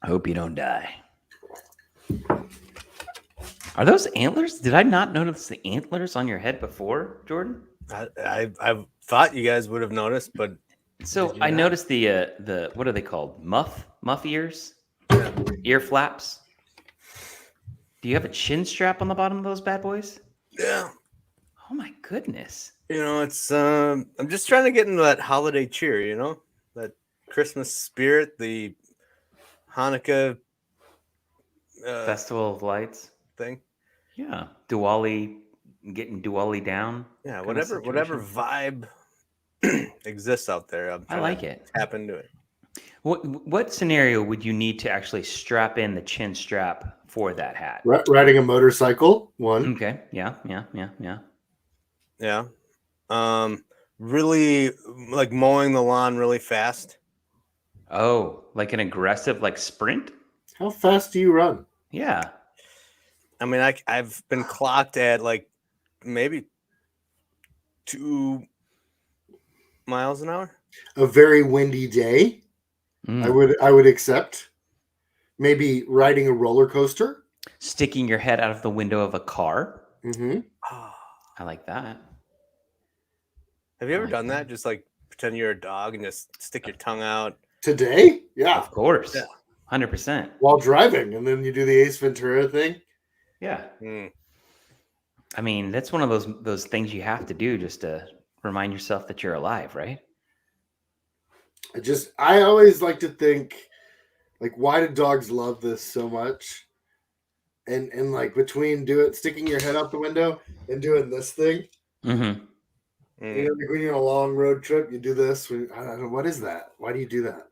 I hope you don't die. Are those antlers? Did I not notice the antlers on your head before, Jordan? I thought you guys would have noticed, but So did you I not? noticed the what are they called? Muff ears, Yeah. ear flaps. Do you have a chin strap on the bottom of those bad boys? Yeah. Oh my goodness! It's I'm just trying to get into that holiday cheer, that Christmas spirit, the Hanukkah Festival of Lights. thing. Yeah, Diwali, getting Diwali down Yeah, kind of whatever situation. vibe exists out there. I'm I trying to like it. tap into it. What scenario would you need to actually strap in the chin strap for that hat? Riding a motorcycle, one. Okay. Yeah. Yeah. Really like mowing the lawn really fast. Oh, like an aggressive like sprint? How fast do you run? Yeah. I mean, I've been clocked at like maybe 2 miles an hour. A very windy day, I would accept. Maybe riding a roller coaster. Sticking your head out of the window of a car. Mm-hmm. I like that. Have you ever done that? Just like pretend you're a dog and just stick your tongue out. Today? Yeah. Of course. Yeah. 100%. While driving, and then you do the Ace Ventura thing. Yeah. Mm. I mean, that's one of those things you have to do just to remind yourself that you're alive, right? I always like to think, like, why do dogs love this so much? And like between sticking your head out the window and doing this thing. Mm-hmm. You know, like when you're on a long road trip, you do this. I don't know, what is that? Why do you do that?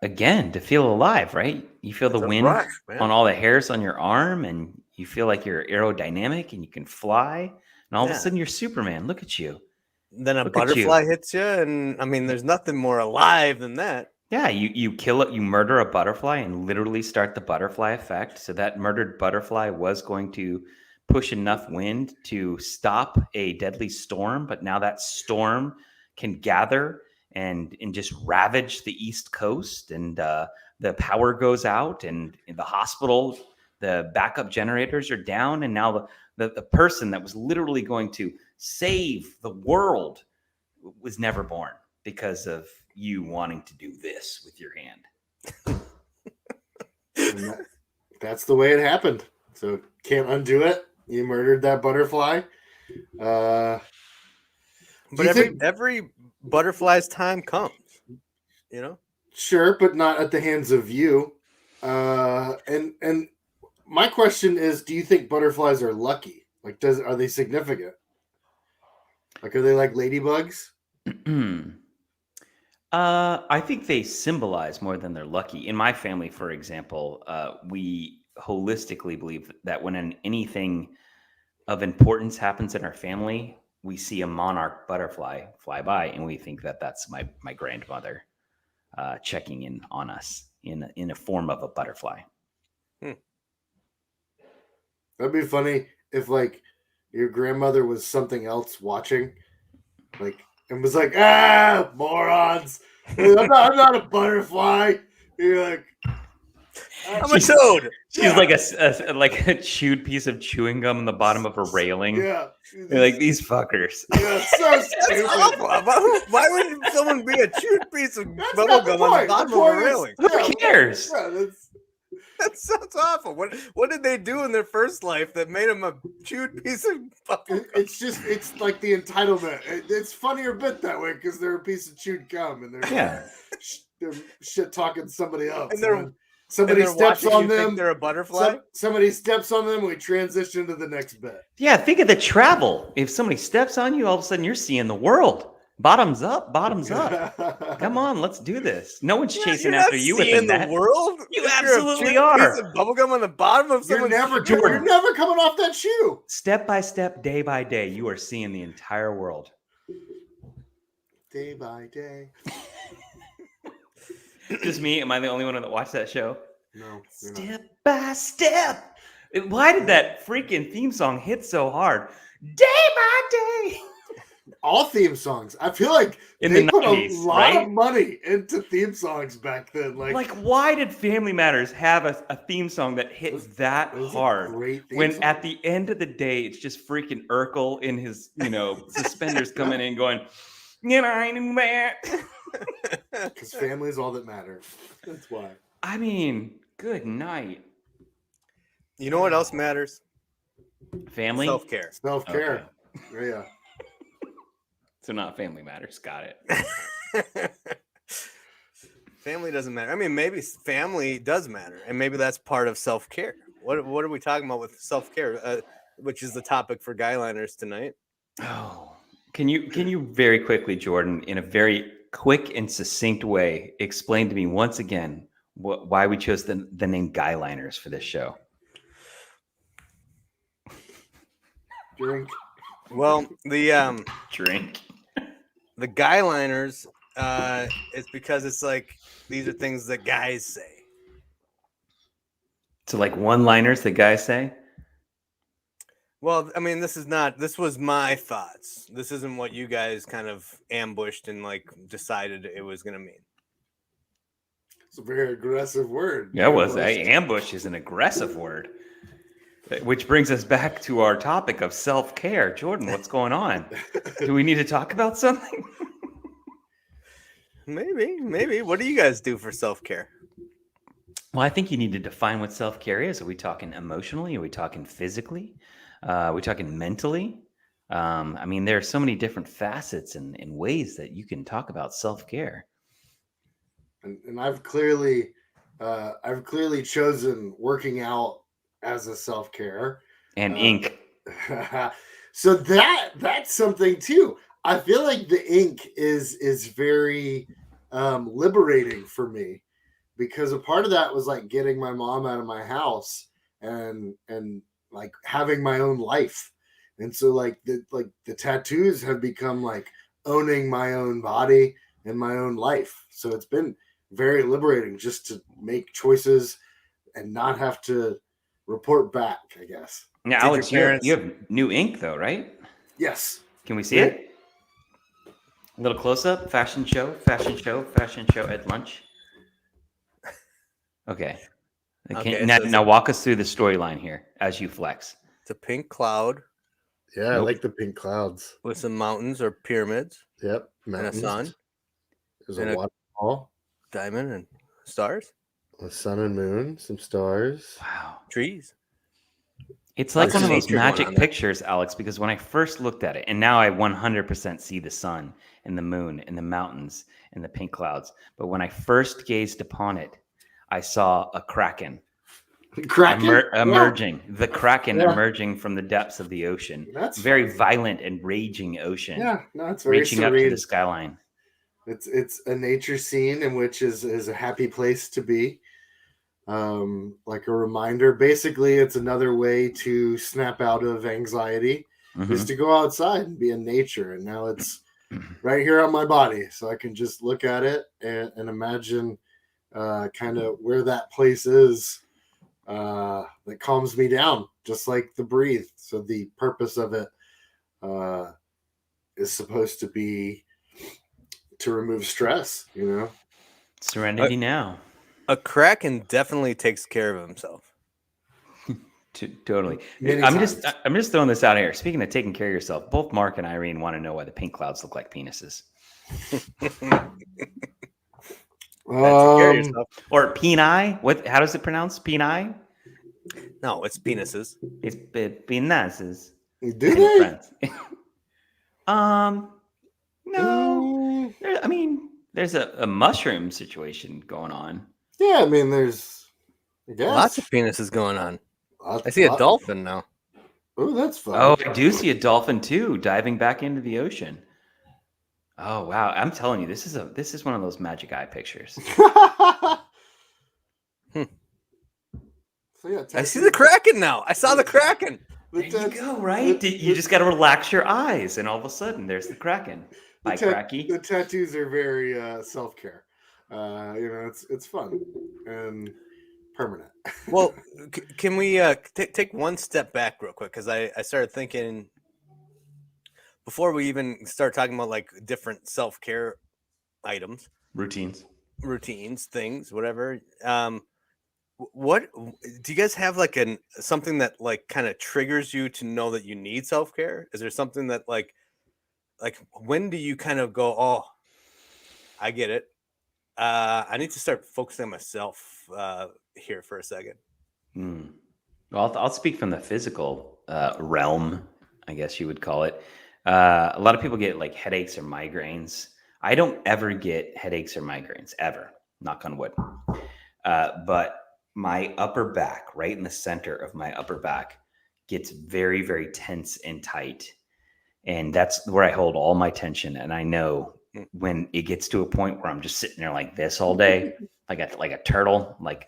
Again, to feel alive, right? You feel the wind rush, man. on all the hairs on your arm, and you feel like you're aerodynamic and you can fly. And all of a sudden, you're Superman. Look at you. Then a Look at butterfly hits you, and I mean, there's nothing more alive than that. Yeah, you kill it, you murder a butterfly and literally start the butterfly effect. So that murdered butterfly was going to push enough wind to stop a deadly storm, but now that storm can gather and just ravage the East Coast, and the power goes out, and in the hospital, the backup generators are down, and now the person that was literally going to save the world was never born because of you wanting to do this with your hand. That's the way it happened. So can't undo it. You murdered that butterfly. But every butterfly's time comes, Sure, but not at the hands of you. And my question is, do you think butterflies are lucky? Like, are they significant? Like, are they like ladybugs? I think they symbolize more than they're lucky. In my family, for example, we holistically believe that when anything of importance happens in our family, we see a monarch butterfly fly by, and we think that that's my grandmother checking in on us in a form of a butterfly. That'd be funny if, like, your grandmother was something else watching, like, and was like, morons! I'm not a butterfly. You're like, I'm a toad. She's like a chewed piece of chewing gum in the bottom of a railing. Yeah. You're like, these fuckers. Yeah, so stupid. Why would someone be a chewed piece of bubblegum on the bottom of a railing? Who cares? That sounds awful. What did they do in their first life that made them a chewed piece of bubblegum? It's like the entitlement. It's funnier bit that way because they're a piece of chewed gum and they're shit talking somebody else. And somebody steps on them. Think they're a butterfly. Somebody steps on them. We transition to the next bit. Yeah, think of the travel. If somebody steps on you, all of a sudden you're seeing the world. Bottoms up. Come on, let's do this. No one's chasing after you within the world. You absolutely are. Piece of bubblegum on the bottom of someone's You're never coming off that shoe. Step by step, day by day, you are seeing the entire world. Day by day. Just me? Am I the only one that watched that show? No. Step by step. Why did that freaking theme song hit so hard? Day by day. all theme songs. I feel like In they the put 90s, a lot right? of money into theme songs back then. Like, why did Family Matters have a theme song that hit that it was a hard? great theme When song. at the end of the day, it's just freaking Urkel in his, suspenders coming in going, I knew that. Because family is all that matters. That's why. I mean, good night. You know what else matters? Family? Self-care. Self-care. Okay. Yeah. So not Family Matters. Got it. Family doesn't matter. I mean, maybe family does matter, and maybe that's part of self-care. What are we talking about with self-care, which is the topic for Guyliners tonight? Oh, can you very quickly, Jordan, in a very quick and succinct way, explain to me once again why we chose the name Guyliners for this show? Drink. Well, the Drink. the Guyliners, it's because it's like these are things that guys say. So like one-liners that guys say? Well, I mean, this was my thoughts. This isn't what you guys kind of ambushed and like decided it was going to mean. It's a very aggressive word. Yeah, it was. Ambush is an aggressive word. Which brings us back to our topic of self-care. Jordan, what's going on? Do we need to talk about something? Maybe. What do you guys do for self-care? Well, I think you need to define what self-care is. Are we talking emotionally? Are we talking physically? Are we talking mentally? I mean, there are so many different facets and ways that you can talk about self-care. And I've clearly chosen working out as a self-care. And ink. So that's something too. I feel like the ink is very liberating for me, because a part of that was like getting my mom out of my house and like having my own life. And so like the tattoos have become like owning my own body and my own life. So it's been very liberating just to make choices and not have to report back, I guess. Now, Alex, you have new ink though, right? Yes. Can we see it? A little close up. Fashion show at lunch. Okay. Now walk us through the storyline here as you flex. It's a pink cloud. Yeah, I like the pink clouds. With some mountains or pyramids. Yep. Mountains. And a sun. There's a waterfall. Diamond and stars. A sun and moon, some stars. Wow. Trees. It's like one of those magic pictures, Alex, because when I first looked at it, and now I 100% see the sun and the moon and the mountains and the pink clouds. But when I first gazed upon it, I saw a kraken. Emerging. The kraken emerging from the depths of the ocean. That's very violent and raging ocean. Yeah, no, it's very reaching serene. Up to the skyline. It's a nature scene in which is a happy place to be. Like a reminder. Basically, it's another way to snap out of anxiety, is to go outside and be in nature. And now it's right here on my body, so I can just look at it and imagine kind of where that place is. That calms me down, just like the breathe. So the purpose of it is supposed to be to remove stress, Serenity now. A kraken definitely takes care of himself. Totally. I'm just throwing this out here. Speaking of taking care of yourself, both Mark and Irene want to know why the pink clouds look like penises. Or peni? What? How does it pronounce? Peni? No, it's penises. It's penises. Do they? No. I mean, there's a mushroom situation going on. Yeah, I mean, there's lots of penises going on. I see a dolphin now. Oh, that's fun. Oh, I do see a dolphin too, diving back into the ocean. Oh wow! I'm telling you, this is one of those magic eye pictures. So yeah, I see the kraken now. I saw the kraken. There you go, right? You just got to relax your eyes, and all of a sudden, there's the kraken. Bye, Cracky. The tattoos are very self-care. It's fun and permanent. Well, can we take one step back real quick? Because I started thinking, before we even start talking about like different self-care items, Routines. routines, things, whatever. What do you guys have like something that like kind of triggers you to know that you need self-care? Is there something that like when do you kind of go, oh, I get it. I need to start focusing on myself here for a second. Well, I'll speak from the physical realm, I guess you would call it. A lot of people get like headaches or migraines. I don't ever get headaches or migraines, ever. Knock on wood. But my upper back, right in the center of my upper back, gets very, very tense and tight. And that's where I hold all my tension. And I know when it gets to a point where I'm just sitting there like this all day, like a turtle, like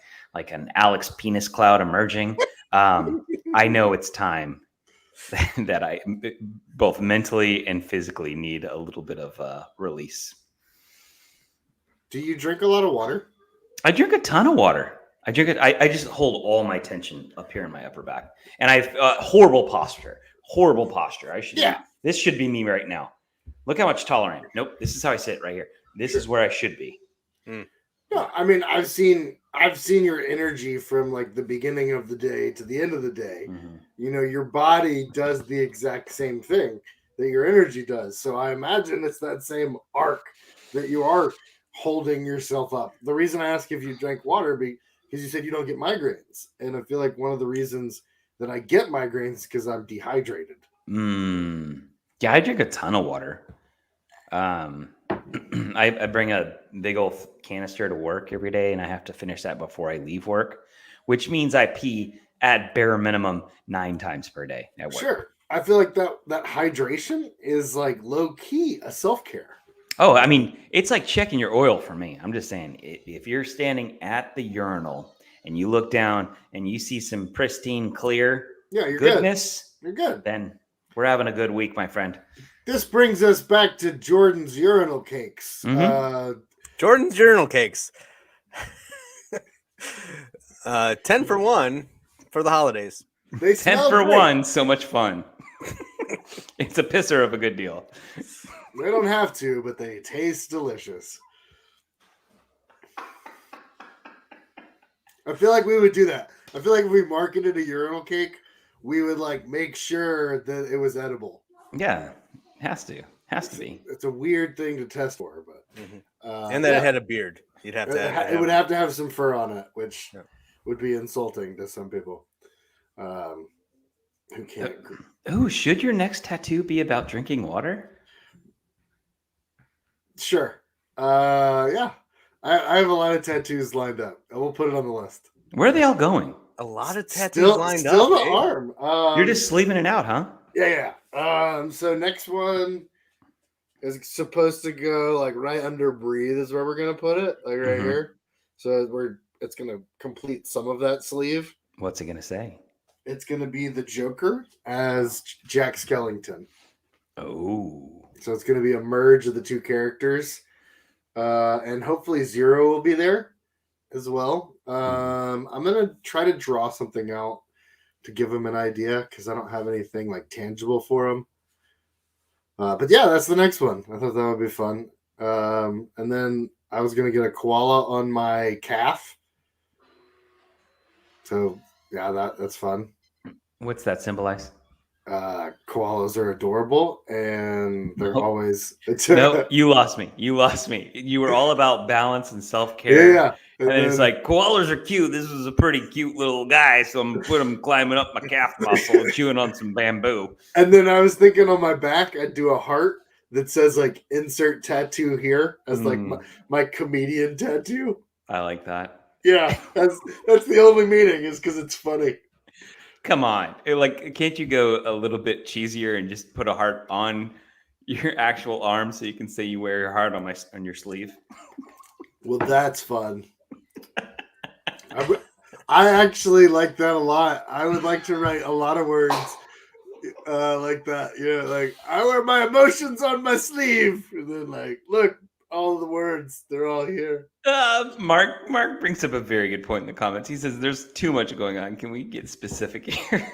an Alex penis cloud emerging, I know it's time that I both mentally and physically need a little bit of release. Do you drink a lot of water? I drink a ton of water. I drink it. I just hold all my tension up here in my upper back, and I have horrible posture. Horrible posture. This should be me right now. Look how much taller I am. Nope. This is how I sit right here. This is where I should be. No, I mean, I've seen your energy from like the beginning of the day to the end of the day. Mm-hmm. You know, your body does the exact same thing that your energy does. So I imagine it's that same arc that you are holding yourself up. The reason I ask if you drank water because you said you don't get migraines, and I feel like one of the reasons that I get migraines is because I'm dehydrated. Yeah, I drink a ton of water. I bring a big old canister to work every day, and I have to finish that before I leave work, which means I pee at bare minimum 9 times per day at work. Sure. I feel like that hydration is like low key a self-care. Oh, I mean, it's like checking your oil for me. I'm just saying, if you're standing at the urinal and you look down and you see some pristine, clear goodness, you're good. Then we're having a good week, my friend. This brings us back to Jordan's urinal cakes. Mm-hmm. Jordan's urinal cakes. 10 for 1 for the holidays. 10 for 1, so much fun. It's a pisser of a good deal. They don't have to, but they taste delicious. I feel like we would do that. I feel like if we marketed a urinal cake, we would like make sure that it was edible. Yeah, has to be. It's a weird thing to test for, but and that it had a beard. You'd have to. It would have to have some fur on it, which would be insulting to some people who can't. Oh, should your next tattoo be about drinking water? Sure. Yeah. I have a lot of tattoos lined up. I will put it on the list. Where are they all going? A lot of tattoos lined up. Still the arm. You're just sleeving it out, huh? Yeah. So next one is supposed to go like right under breathe is where we're gonna put it, like right here. So it's gonna complete some of that sleeve. What's it gonna say? It's gonna be the Joker as Jack Skellington. Oh. So it's going to be a merge of the two characters. And hopefully Zero will be there as well. I'm going to try to draw something out to give him an idea because I don't have anything like tangible for him. But yeah, that's the next one. I thought that would be fun. And then I was going to get a koala on my calf. So yeah, that's fun. What's that symbolize? Koalas are adorable and they're always no, you lost me. You were all about balance and self-care. Yeah. And then it's like koalas are cute. This is a pretty cute little guy, so I'm gonna put him climbing up my calf muscle and chewing on some bamboo. And then I was thinking on my back I'd do a heart that says like insert tattoo here as like my comedian tattoo. I like that. Yeah, that's the only meaning is because it's funny. Come on. Can't you go a little bit cheesier and just put a heart on your actual arm so you can say you wear your heart on your sleeve? Well, that's fun. I actually like that a lot. I would like to write a lot of words like that. Yeah, like I wear my emotions on my sleeve. And then like, look, all the words, they're all here. Mark brings up a very good point in the comments. He says there's too much going on. Can we get specific here?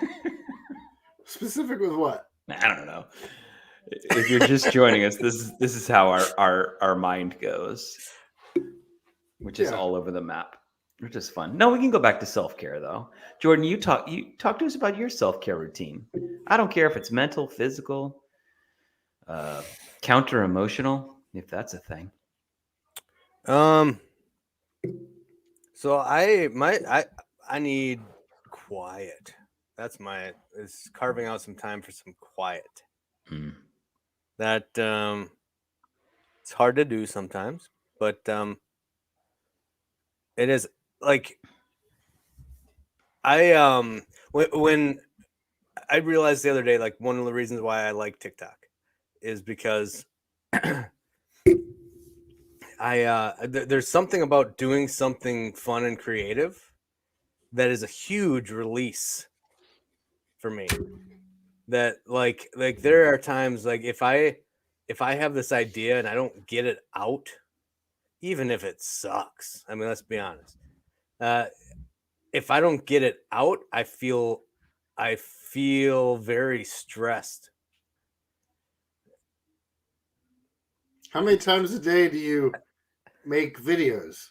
Specific with what? I don't know. If you're just joining us, this is how our mind goes, which is all over the map, which is fun. No, we can go back to self-care though. Jordan, you talk to us about your self-care routine. I don't care if it's mental, physical, counter emotional, if that's a thing. So I need quiet. That's is carving out some time for some quiet. That it's hard to do sometimes, but it is like when I realized the other day, like one of the reasons why I like TikTok is because there's something about doing something fun and creative that is a huge release for me. That like there are times like if I have this idea and I don't get it out, even if it sucks. I mean, let's be honest. If I don't get it out, I feel very stressed. How many times a day do you make videos?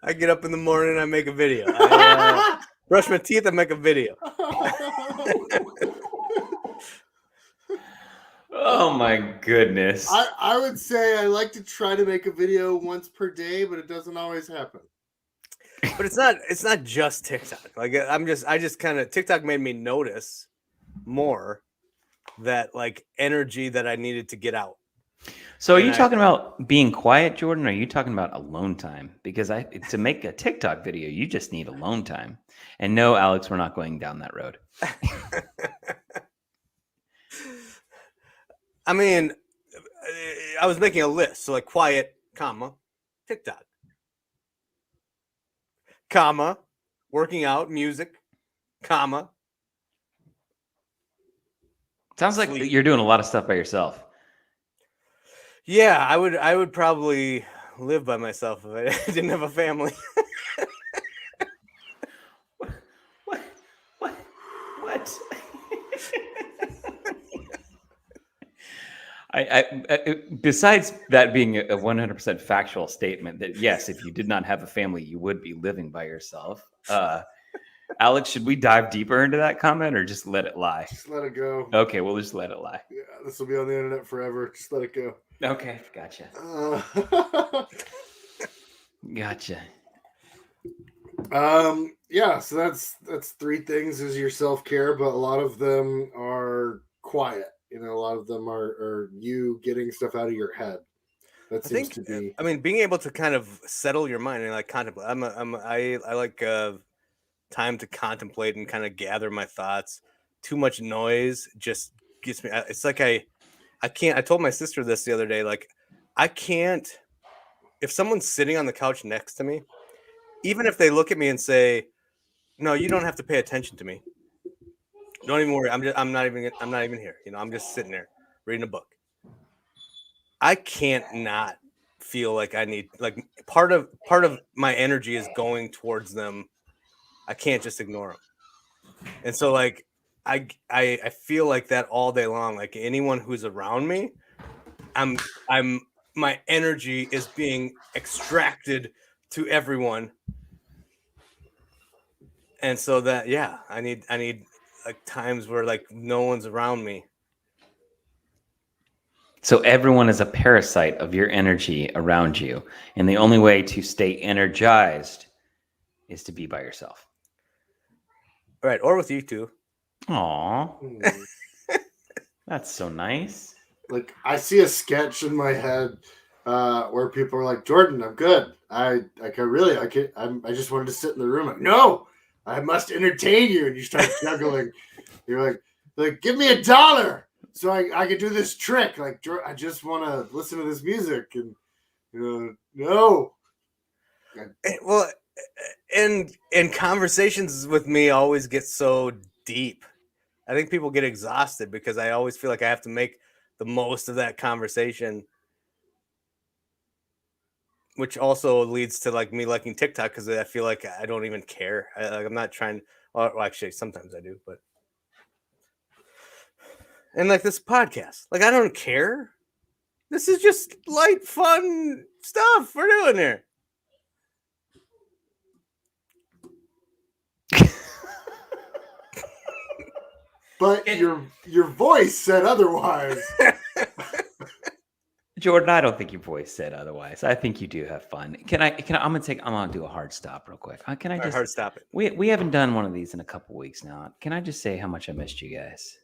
I get up in the morning and I make a video. I brush my teeth and make a video. Oh my goodness. I would say I like to try to make a video once per day, but it doesn't always happen. But it's not just TikTok. Like I just kind of TikTok made me notice more that like energy that I needed to get out. So are you talking about being quiet, Jordan, or are you talking about alone time? Because to make a TikTok video, you just need alone time. And no, Alex, we're not going down that road. I mean, I was making a list. So like quiet, comma, TikTok, comma, working out, music, comma. Sounds like you're doing a lot of stuff by yourself. Yeah, I would probably live by myself if I didn't have a family. What? I besides that being a 100% factual statement that yes, if you did not have a family, you would be living by yourself. Alex, should we dive deeper into that comment or just let it lie? Just let it go. Okay, we'll just let it lie. Yeah, this will be on the internet forever. Just let it go. Okay, gotcha. Gotcha. Yeah, so that's three things is your self-care, but a lot of them are quiet. You know, a lot of them are you getting stuff out of your head. That seems to be. I mean, being able to kind of settle your mind and like contemplate. I like time to contemplate and kind of gather my thoughts. Too much noise just gets me. It's like I can't. I told my sister this the other day. Like I can't. If someone's sitting on the couch next to me, even if they look at me and say, "No, you don't have to pay attention to me. Don't even worry. I'm not even here. You know, I'm just sitting there reading a book." I can't not feel like I need like part of my energy is going towards them. I can't just ignore them. And so like I feel like that all day long. Like anyone who's around me, I'm my energy is being extracted to everyone. And so that I need like times where like no one's around me. So everyone is a parasite of your energy around you. And the only way to stay energized is to be by yourself. Right. Or with you two. Aw. That's so nice. Like I see a sketch in my head where people are like, Jordan, I'm good. I just wanted to sit in the room. Like, no, I must entertain you. And you start juggling. You're like, give me $1 so I can do this trick. Like, I just want to listen to this music. And no. Well, and conversations with me always get so deep. I think people get exhausted because I always feel like I have to make the most of that conversation, which also leads to like me liking TikTok because I feel like I don't even care. I'm not trying. Well, actually, sometimes I do, but And like this podcast, like I don't care. This is just light, fun stuff we're doing here. But your voice said otherwise. Jordan, I don't think your voice said otherwise. I think you do have fun. I'm gonna do a hard stop real quick. Can I just hard stop it? We haven't done one of these in a couple weeks now. Can I just say how much I missed you guys?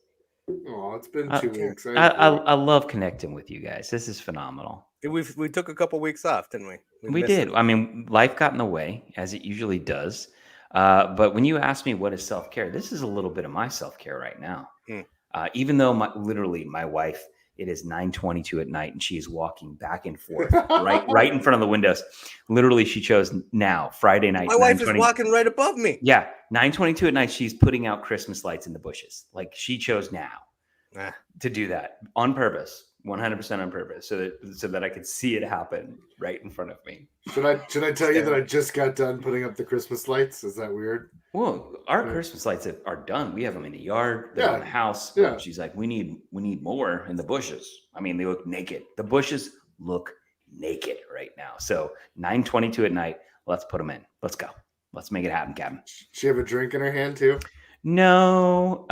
Oh, it's been 2 weeks. I love connecting with you guys. This is phenomenal. We took a couple weeks off, didn't we? We did. I mean, life got in the way, as it usually does. But when you ask me what is self-care, this is a little bit of my self-care right now. Even though my wife, it is 9:22 at night and she is walking back and forth right in front of the windows. Literally, she chose now, Friday night. My wife is walking right above me. Yeah, 9:22 at night, she's putting out Christmas lights in the bushes. Like she chose now to do that on purpose. 100% on purpose, so that I could see it happen right in front of me. Should I tell you that I just got done putting up the Christmas lights? Is that weird? Well, our Christmas lights are done. We have them in the yard. They're in the house. Yeah. She's like, we need more in the bushes. I mean, they look naked. The bushes look naked right now. So 9:22 at night. Let's put them in. Let's go. Let's make it happen, Captain. She have a drink in her hand too? No.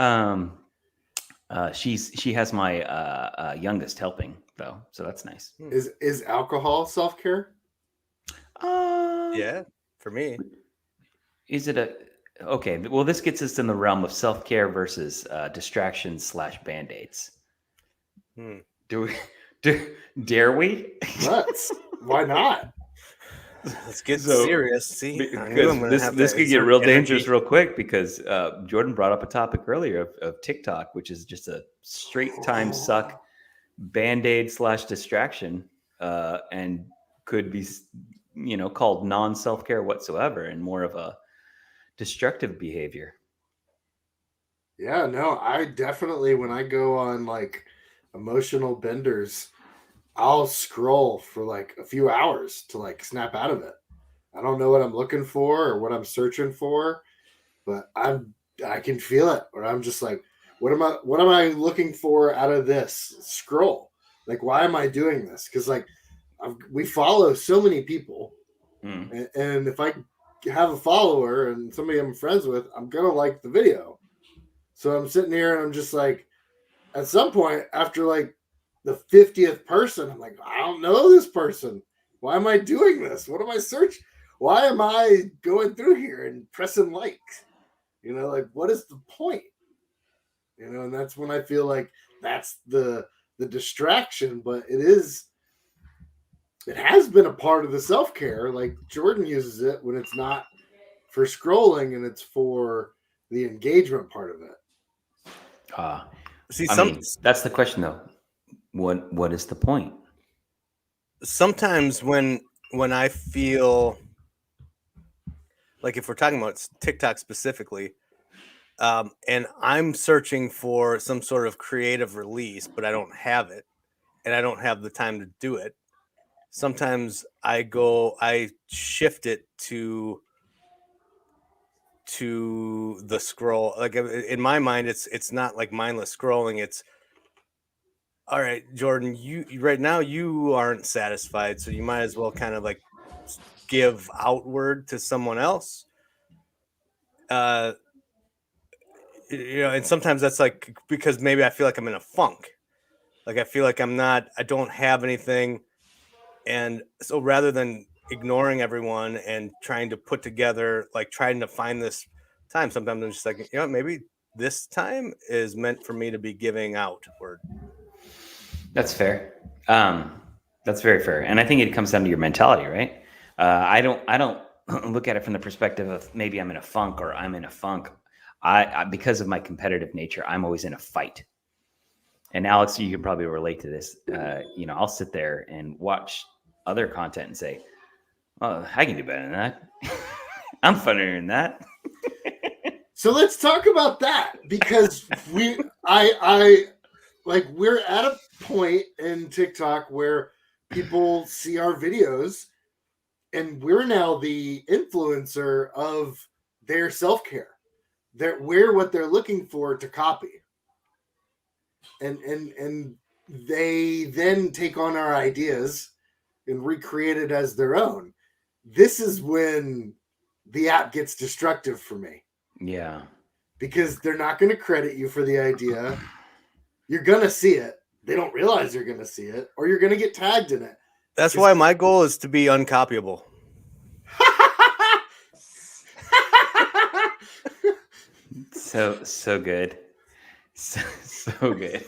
She has my youngest helping though, so that's nice. Is alcohol self-care? Yeah, for me. Is it okay? Well, this gets us in the realm of self-care versus distractions / band-aids. Dare we? Let's. Why not? Let's get serious. See, because this could get real dangerous real quick because Jordan brought up a topic earlier of TikTok, which is just a straight time suck band-aid / distraction, and could be, called non-self-care whatsoever and more of a destructive behavior. Yeah, no, I definitely, when I go on like emotional benders, I'll scroll for like a few hours to like snap out of it. I don't know what I'm looking for or what I'm searching for, but I can feel it. Or I'm just like, what am I looking for out of this scroll? Like, why am I doing this? Because like we follow so many people, and if I have a follower and somebody I'm friends with, I'm gonna like the video. So I'm sitting here and I'm just like, at some point after like the 50th person, I'm like, I don't know this person. Why am I doing this? What am I searching? Why am I going through here and pressing like? Like, what is the point? And that's when I feel like that's the distraction, but it has been a part of the self-care. Like Jordan uses it when it's not for scrolling and it's for the engagement part of it. That's the question though. What is the point? Sometimes when I feel like, if we're talking about TikTok specifically, and I'm searching for some sort of creative release, but I don't have it and I don't have the time to do it. Sometimes I shift it to the scroll. Like in my mind, it's not like mindless scrolling. It's, all right, Jordan, you right now you aren't satisfied, so you might as well kind of like give outward to someone else. And sometimes that's like because maybe I feel like I'm in a funk. Like I feel like I don't have anything. And so rather than ignoring everyone and trying to put together, like trying to find this time, sometimes I'm just like, maybe this time is meant for me to be giving outward. That's fair. That's very fair. And I think it comes down to your mentality, right? I don't look at it from the perspective of maybe I'm in a funk or I'm in a funk. I because of my competitive nature, I'm always in a fight. And Alex, you can probably relate to this. I'll sit there and watch other content and say, "Oh, I can do better than that. I'm funnier than that." So let's talk about that because we're at a point in TikTok where people see our videos and we're now the influencer of their self-care. We're what they're looking for to copy. and they then take on our ideas and recreate it as their own. This is when the app gets destructive for me. Yeah. Because they're not going to credit you for the idea. You're going to see it. They don't realize you're going to see it, or you're going to get tagged in it. That's why my goal is to be uncopyable. So good. So good.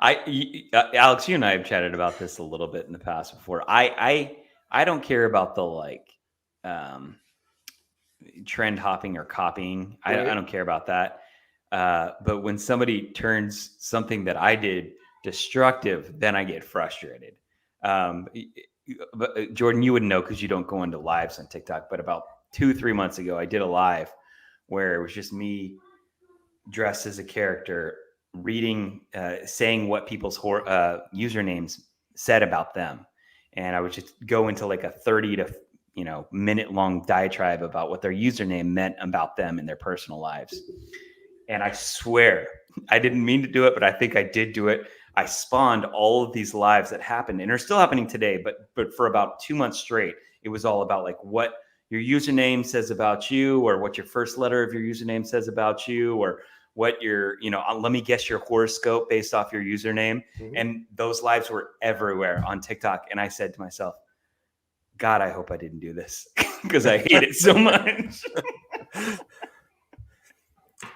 Alex, you and I have chatted about this a little bit in the past before. I don't care about the trend hopping or copying. Right. I don't care about that. But when somebody turns something that I did destructive, then I get frustrated. But Jordan, you wouldn't know because you don't go into lives on TikTok. But about 2-3 months ago, I did a live where it was just me dressed as a character, reading, saying what people's usernames said about them, and I would just go into like a 30 to minute long diatribe about what their username meant about them in their personal lives. And I swear I didn't mean to do it, but I think I did do it. I spawned all of these lives that happened and are still happening today, but for about 2 months straight, it was all about like what your username says about you, or what your first letter of your username says about you, or what your, let me guess your horoscope based off your username. Mm-hmm. And those lives were everywhere on TikTok. And I said to myself, God, I hope I didn't do this because I hate it so much.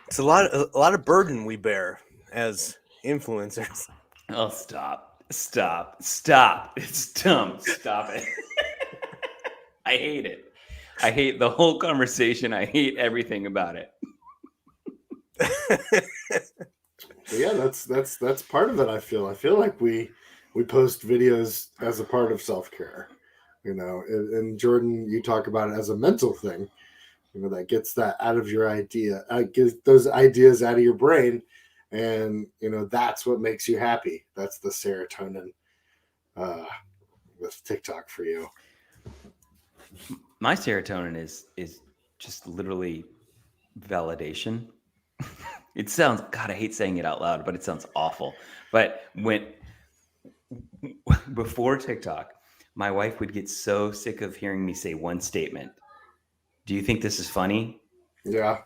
It's a lot of burden we bear as influencers. Oh, stop. It's dumb. Stop it. I hate it. I hate the whole conversation. I hate everything about it. Yeah, that's part of it. I feel like we post videos as a part of self-care, and Jordan, you talk about it as a mental thing, that gets that out of your idea, gets those ideas out of your brain, and that's what makes you happy. That's the serotonin with TikTok for you. My serotonin is just literally validation. It sounds, God, I hate saying it out loud, but it sounds awful. But before TikTok, my wife would get so sick of hearing me say one statement. Do you think this is funny? Yeah.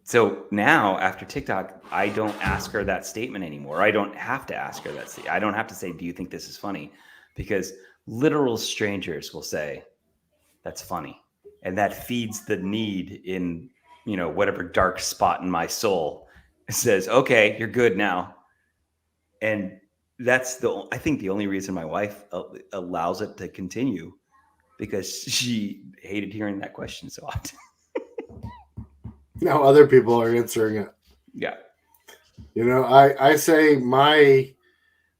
So now after TikTok, I don't ask her that statement anymore. I don't have to ask her that. I don't have to say, do you think this is funny? Because literal strangers will say, that's funny. And that feeds the need in, whatever dark spot in my soul. It says, okay, you're good now. And that's I think the only reason my wife allows it to continue, because she hated hearing that question so often. Now other people are answering it. Yeah. I say my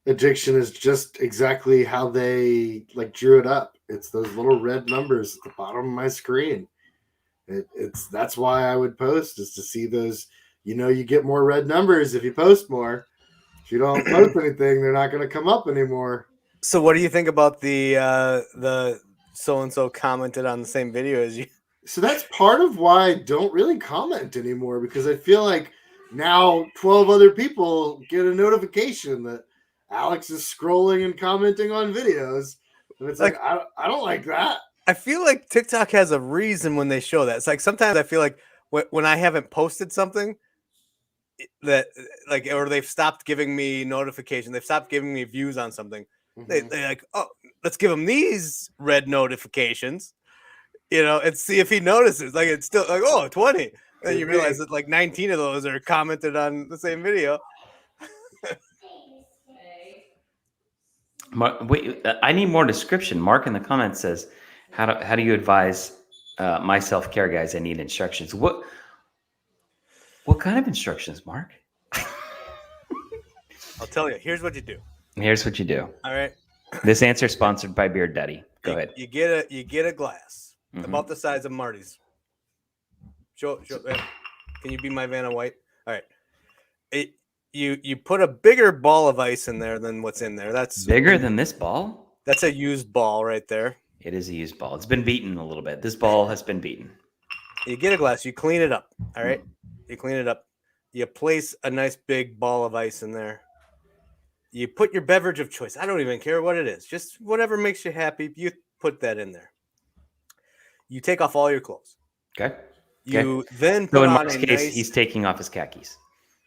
addiction is just exactly how they drew it up. It's those little red numbers at the bottom of my screen. That's why I would post, is to see those. You get more red numbers if you post more. If you don't post anything, they're not going to come up anymore. So what do you think about the so-and-so commented on the same video as you? So that's part of why I don't really comment anymore, because I feel like now 12 other people get a notification that Alex is scrolling and commenting on videos. And it's like I don't like that. I feel like TikTok has a reason when they show that. It's like sometimes I feel like when I haven't posted something that or they've stopped giving me notifications, they've stopped giving me views on something. Mm-hmm. They like, oh, let's give him these red notifications, and see if he notices. Like it's still like, oh, 20. And you realize that 19 of those are commented on the same video. Wait, I need more description. Mark in the comments says, how do you advise my self-care, guys? I need instructions. What kind of instructions, Mark? I'll tell you. Here's what you do. Here's what you do. All right. This answer is sponsored by Beard Daddy. Go ahead. You get a glass about the size of Marty's. Show. Can you be my Vanna White? All right. You put a bigger ball of ice in there than what's in there. That's bigger than this ball? That's a used ball right there. It is a used ball. It's been beaten a little bit. This ball has been beaten. You get a glass. You clean it up. All right. You clean it up. You place a nice big ball of ice in there. You put your beverage of choice. I don't even care what it is. Just whatever makes you happy, you put that in there. You take off all your clothes. Okay. You then So put in on Mark's a case, nice... he's taking off his khakis.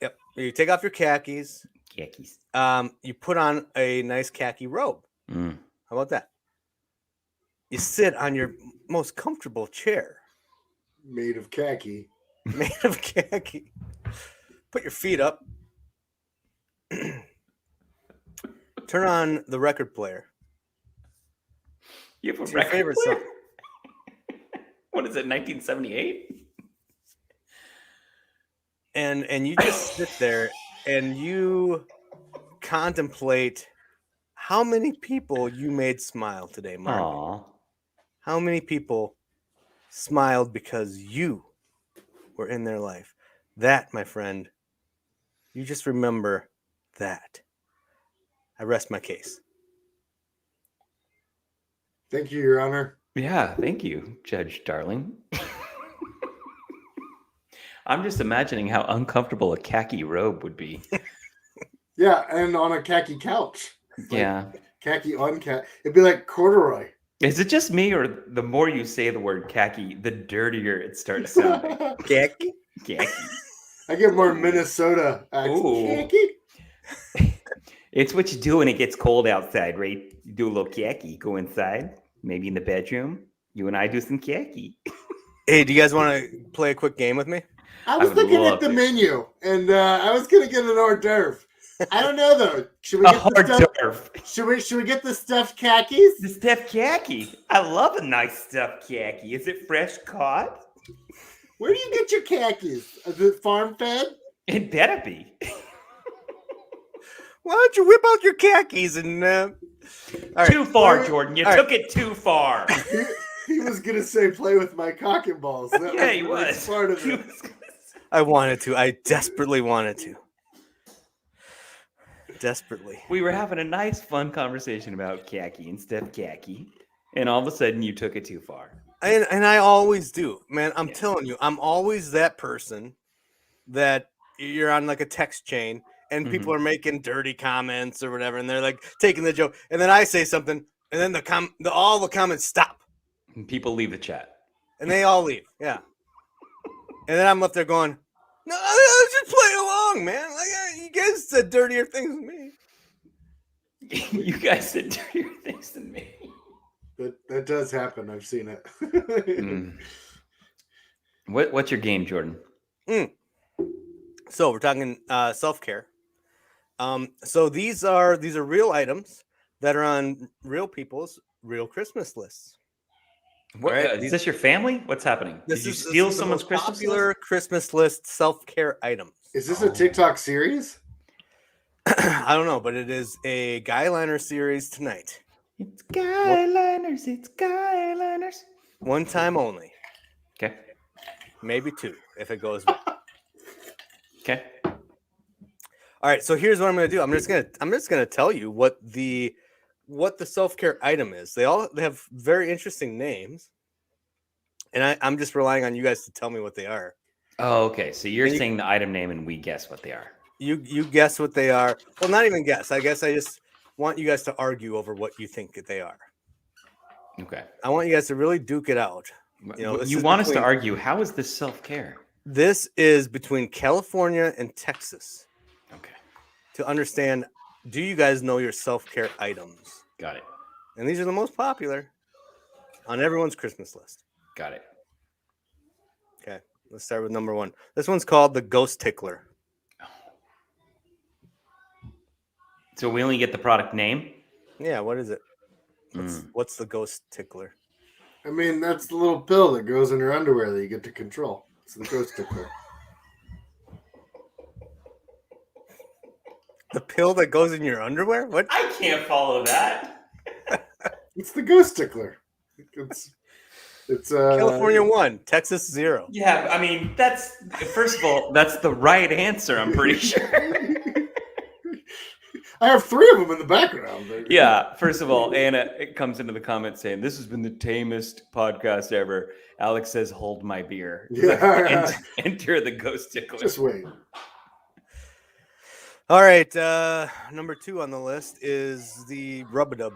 Yep. You take off your khakis. Khakis. You put on a nice khaki robe. Mm. How about that? You sit on your most comfortable chair. Made of khaki. Made of khaki. Put your feet up. Turn on the record player. You have a It's your record favorite player? song. What is it, 1978? And you just sit there and you contemplate how many people you made smile today, Mark. Aw. How many people smiled because you were in their life? That, my friend, you just remember that. I rest my case. Thank you, Your Honor. Yeah, thank you, Judge Darling. I'm just imagining how uncomfortable a khaki robe would be. Yeah, and on a khaki couch. Yeah. Khaki on khaki. It'd be like corduroy. Is it just me, or the more you say the word khaki, the dirtier it starts sounding? Khaki? Khaki. I get more Minnesota accent. Ooh. Khaki? It's what you do when it gets cold outside, right? You do a little khaki, go inside, maybe in the bedroom. You and I do some khaki. Hey, do you guys want to play a quick game with me? I was would looking love at the to. menu, and I was gonna get an hors d'oeuvre. I don't know though. Should we A get hors the stuff? d'oeuvre. Should we get the stuffed khakis? The stuffed khaki. I love a nice stuffed khaki. Is it fresh caught? Where do you get your khakis? Is it farm fed? It better be. Why don't you whip out your khakis and... All right. Too far, Wait, Jordan. You all took it too far. He was gonna say play with my cock and balls. That Yeah, he the was. next part of He it. was gonna say- I wanted to. I desperately wanted to. Desperately. We were having a nice, fun conversation about khaki and stuffed khaki, and all of a sudden you took it too far. And I always do, man. I'm Yeah. telling you, I'm always that person that you're on like a text chain and people are making dirty comments or whatever, and they're like taking the joke, and then I say something, and then all the comments stop, And people leave the chat. and they all leave. Yeah. And then I'm left there going, no, I was just playing along, man. Like you guys said dirtier things than me. You guys said dirtier things than me. That does happen. I've seen it. Mm. What's your game, Jordan? So we're talking self-care. So these are real items that are on real people's real Christmas lists. What, Right. is this your family? What's happening? Did you This steal is the someone's most Christmas popular list? Christmas list self-care items. Is this a TikTok series? I don't know, but it is a Guyliner series tonight. It's Skyliners. It's Skyliners. One time only. Okay. Maybe two if it goes well. Okay. All right, so here's what I'm going to do. I'm just going to tell you what the self-care item is. They have very interesting names, and I'm just relying on you guys to tell me what they are. Oh, okay. So you're saying the item name, and we guess what they are. You guess what they are. Well, not even guess. I guess I just want you guys to argue over what you think that they are. Okay. I want you guys to really duke it out. You want us to argue? How is this self-care? This is between California and Texas. Okay. To understand, do you guys know your self-care items? Got it. And these are the most popular on everyone's Christmas list. Got it. Okay, let's start with number one. This one's called the Ghost Tickler. So we only get the product name? Yeah, what is it? What's the Ghost Tickler? I mean, that's the little pill that goes in your underwear that you get to control. It's the Ghost Tickler. The pill that goes in your underwear? What? I can't follow that. It's the Ghost Tickler. It's California 1, Texas 0. Yeah, I mean, that's, first of all, that's the right answer, I'm pretty sure. I have 3 of them in the background. Yeah, first of all, Anna comes into the comments saying, this has been the tamest podcast ever. Alex says, hold my beer. Yeah. Enter the Ghost Tickler. Just wait. All right. Number 2 on the list is the Rub-a-Dub.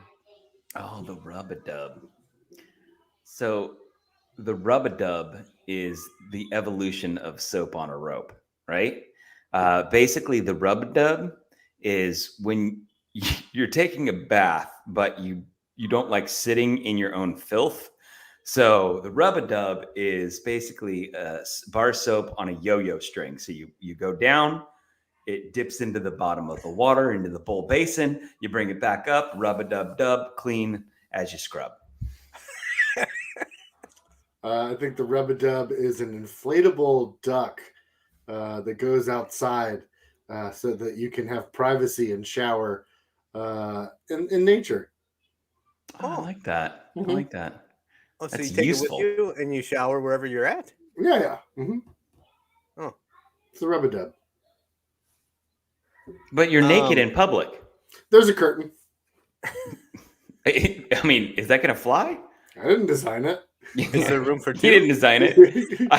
Oh, the rub-a-dub. So the rub-a-dub is the evolution of soap on a rope, right? Basically, the rub-a-dub is when you're taking a bath, but you don't like sitting in your own filth. So the rub-a-dub is basically bar soap on a yo-yo string. So you go down, it dips into the bottom of the water, into the bowl basin. You bring it back up, rub-a-dub-dub, clean as you scrub. I think the rub-a-dub is an inflatable duck that goes outside so that you can have privacy and shower in nature. Oh, I like that. I like that. Oh, so That's you take useful. it with you and you shower wherever you're at? Yeah. Mm-hmm. Oh. It's the rub-a-dub. But you're naked in public. There's a curtain. I mean, is that going to fly? I didn't design it. Is there room for You 2? didn't design it.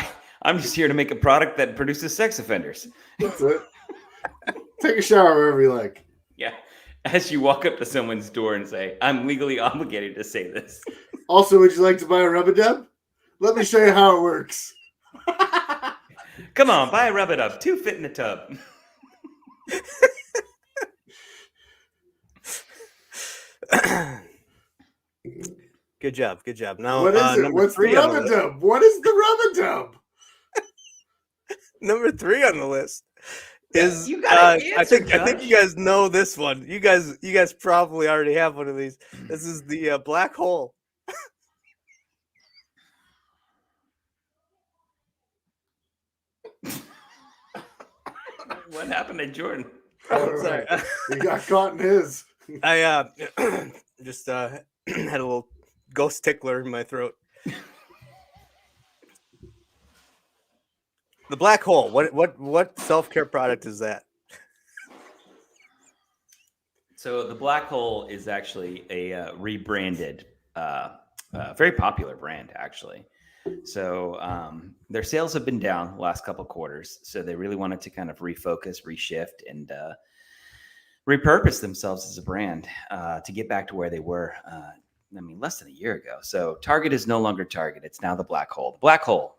I'm just here to make a product that produces sex offenders. That's it. Take a shower wherever you like. Yeah. As you walk up to someone's door and say, I'm legally obligated to say this. Also, would you like to buy a rub-a-dub? Let me show you how it works. Come on, buy a rub-a-dub. 2 fit in the tub. Good job. Good job. Now, What is it? number What's the 3 on the list. rub-a-dub? What is the rub-a-dub? Number 3 on the list is You gotta I answer, think you guys know this one. You guys probably already have one of these. This is the black hole. What happened to Jordan? Sorry. He got caught in his. I just had a little ghost tickler in my throat. The black hole. What self-care product is that? So the black hole is actually a rebranded, very popular brand, actually. So their sales have been down the last couple of quarters. So they really wanted to kind of refocus, reshift, and repurpose themselves as a brand to get back to where they were. Less than a year ago. So Target is no longer Target. It's now the black hole. The black hole.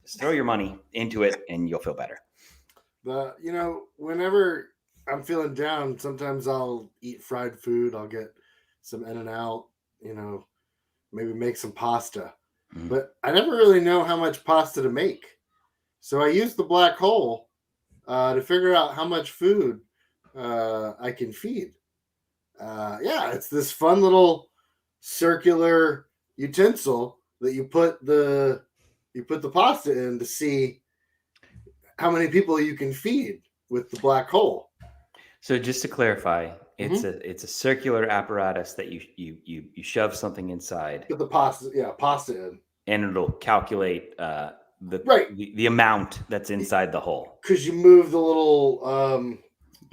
Just throw your money into it, and you'll feel better. Whenever I'm feeling down, sometimes I'll eat fried food. I'll get some In-N-Out, maybe make some pasta. Mm-hmm. But I never really know how much pasta to make. So I use the black hole to figure out how much food I can feed. It's this fun little circular utensil that you put the pasta in to see how many people you can feed with the black hole. So just to clarify, it's a circular apparatus that you shove something inside. Put the pasta in, and it'll calculate the amount that's inside the hole. Because you move the little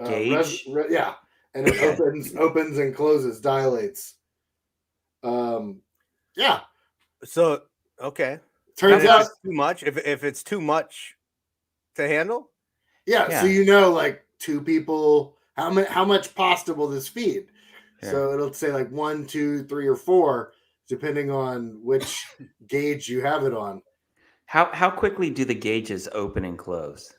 gauge, and it opens and closes, dilates. So okay. Turns out it's too much. If it's too much to handle, so like 2 people. How much pasta will this feed? Sure. So it'll say like 1, 2, 3, or 4, depending on which gauge you have it on. How quickly do the gauges open and close?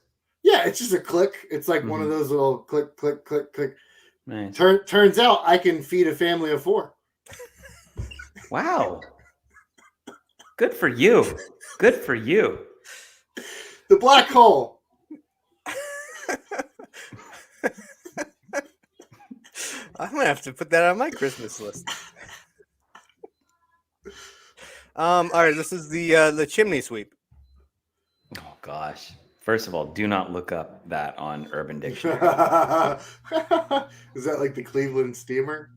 Yeah, it's just a click. It's like one of those little click, click, click, click. Nice. Turns out I can feed a family of 4. Wow. Good for you. Good for you. The black hole. I'm gonna have to put that on my Christmas list. All right, this is the chimney sweep. Oh gosh. First of all, do not look up that on Urban Dictionary. Is that like the Cleveland steamer?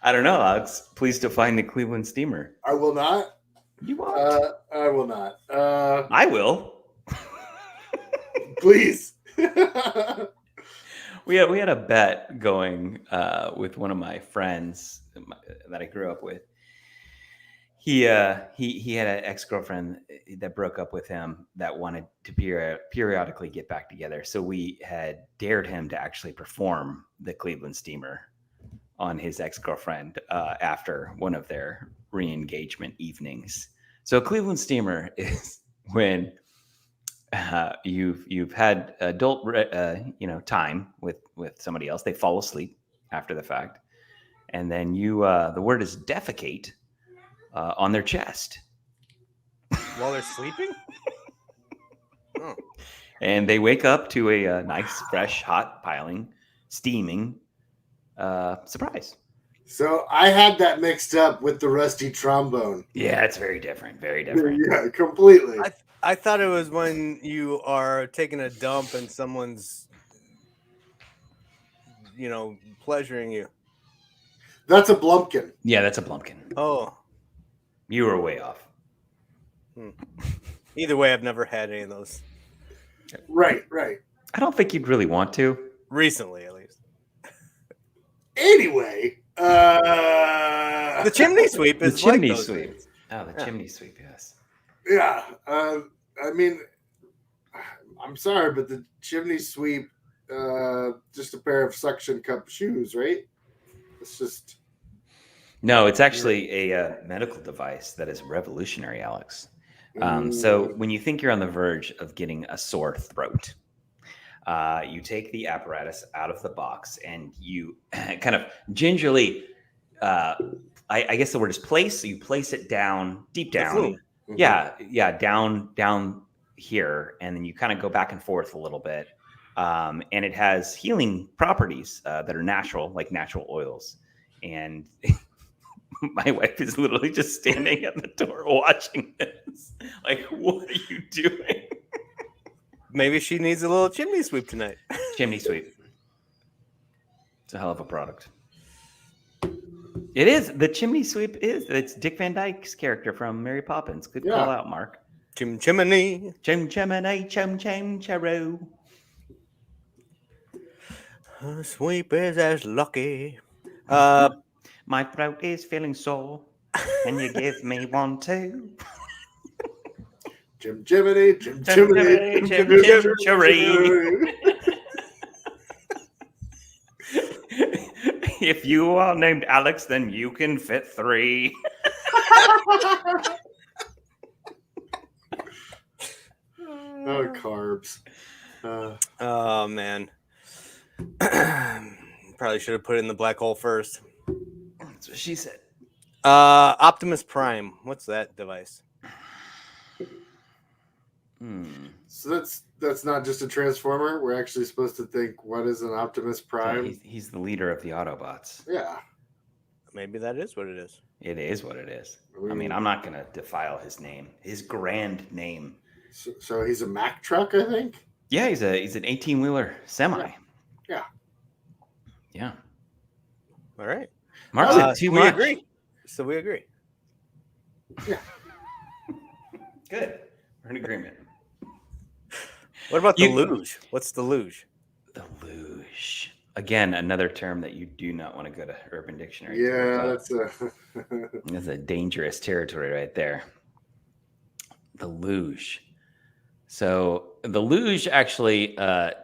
I don't know, Alex. Please define the Cleveland steamer. I will not. You won't. I will not. I will. Please. We had a bet going with one of my friends that I grew up with. he had an ex-girlfriend that broke up with him that wanted to periodically get back together. So we had dared him to actually perform the Cleveland Steamer on his ex-girlfriend after one of their re-engagement evenings. So Cleveland Steamer is when you've had adult time with somebody else. They fall asleep after the fact, and then you the word is defecate on their chest While they're sleeping. Oh. And they wake up to a nice, fresh, hot, piling, steaming surprise. So I had that mixed up with the rusty trombone. Yeah, it's very different. Very different. Yeah, completely. I thought it was when you are taking a dump and someone's, pleasuring you. That's a blumpkin. Yeah, that's a blumpkin. Oh. You were way off. Either way, I've never had any of those. Right. I don't think you'd really want to. Recently, at least. Anyway, the chimney sweep is the chimney like those sweep. things. Oh, the chimney sweep, yes. Yeah. I mean, I'm sorry, but the chimney sweep, just a pair of suction cup shoes, right? It's just. No, it's actually a medical device that is revolutionary, Alex. So when you think you're on the verge of getting a sore throat, you take the apparatus out of the box and you kind of gingerly, I guess the word is place. So you place it down, deep down. Mm-hmm. Yeah, down here. And then you kind of go back and forth a little bit. And it has healing properties that are natural, like natural oils. And my wife is literally just standing at the door watching this. Like, what are you doing? Maybe she needs a little chimney sweep tonight. Chimney sweep. It's a hell of a product. It is. The chimney sweep is. It's Dick Van Dyke's character from Mary Poppins. Good call out, Mark. Chimney. Chimney, charo. Sweep is as lucky. My throat is feeling sore. Can you give me one too? Chimney. If you are named Alex, then you can fit 3. Oh, carbs. Oh, man. Probably should have put it in the black hole first. That's what she said. Optimus Prime. What's that device? So that's not just a transformer. We're actually supposed to think, what is an Optimus Prime? Yeah, he's the leader of the Autobots. Yeah. Maybe that is what it is. It is what it is. I mean, I'm not going to defile his name, his grand name. So he's a Mack truck, I think? Yeah, he's an 18-wheeler semi. Yeah. All right. Mark said too much. We agree. So we agree. Yeah. Good. We're in agreement. What about the luge? What's the luge? The luge. Again, another term that you do not want to go to Urban Dictionary. Yeah, that's a dangerous territory right there. The luge. So the luge actually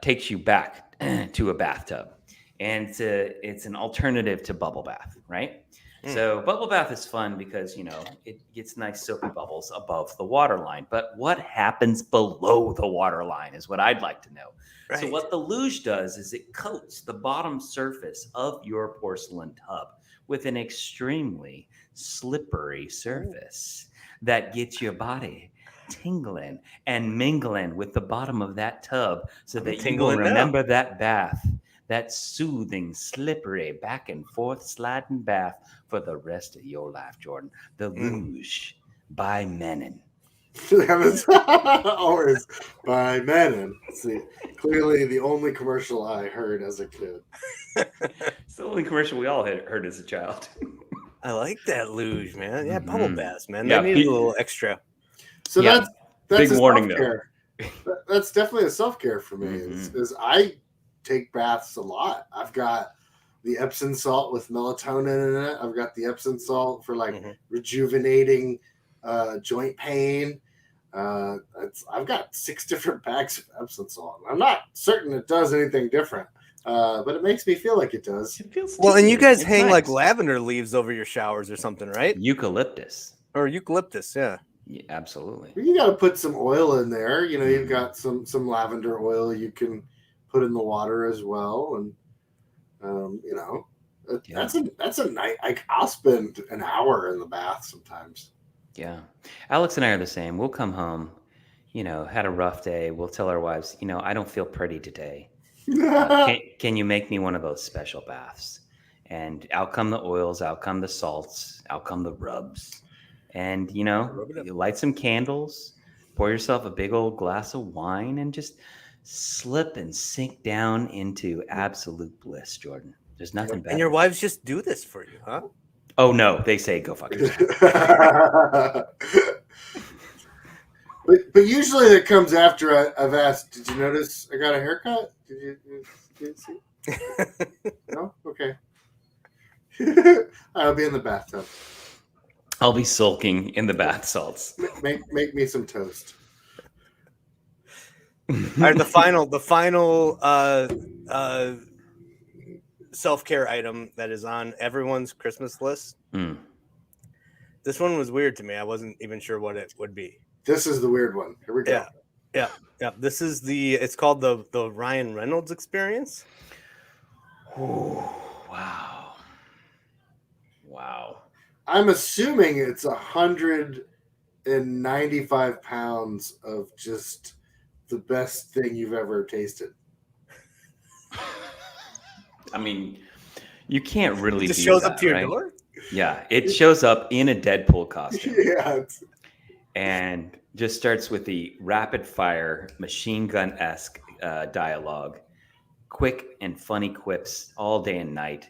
takes you back to a bathtub, and it's an alternative to bubble bath, right? So bubble bath is fun because, it gets nice soapy bubbles above the water line. But what happens below the water line is what I'd like to know. Right. So what the luge does is it coats the bottom surface of your porcelain tub with an extremely slippery surface that gets your body tingling and mingling with the bottom of that tub so that you will remember that bath. That soothing, slippery, back and forth sliding bath for the rest of your life, Jordan. The Luge by Menon. Always by Menon. See, clearly the only commercial I heard as a kid. It's the only commercial we all heard as a child. I like that Luge, man. Yeah, bubble baths, man. Yeah, they need a little extra. So that's big a warning, self-care. That's definitely a self-care for me. Is I take baths a lot. I've got the Epsom salt with melatonin in it. I've got the Epsom salt for like Mhm. rejuvenating joint pain. I've got 6 different packs of Epsom salt. I'm not certain it does anything different, but it makes me feel like it does. It feels Well, and you tasty. guys It's hang like nice. lavender leaves over your showers or something, right? Eucalyptus. Or eucalyptus, yeah. Yeah, absolutely. You got to put some oil in there. You know, you've Mhm. got some lavender oil you can put in the water as well, and you know, Yeah. that's a night. I'll spend an hour in the bath sometimes. Yeah. Alex and I are the same. We'll come home, had a rough day. We'll tell our wives, I don't feel pretty today. Can you make me one of those special baths? And out come the oils, out come the salts, out come the rubs. And, Rub it up. you light some candles, pour yourself a big old glass of wine, and just slip and sink down into absolute bliss, Jordan. There's nothing better. And your wives just do this for you, huh? Oh, no. They say go fuck yourself. But usually that comes after I've asked, did you notice I got a haircut? Did you see? No? Okay. I'll be in the bathtub. I'll be sulking in the bath salts. Make me some toast. All right, the final self-care item that is on everyone's Christmas list. This one was weird to me. I wasn't even sure what it would be. This is the weird one. Here we go. Yeah. This is it's called the Ryan Reynolds experience. Oh, wow. I'm assuming it's 195 pounds of just the best thing you've ever tasted. I mean, you can't really It just do shows that, up to your right? door. Yeah, it shows up in a Deadpool costume. Yeah. And just starts with the rapid fire machine gun-esque dialogue, quick and funny quips all day and night.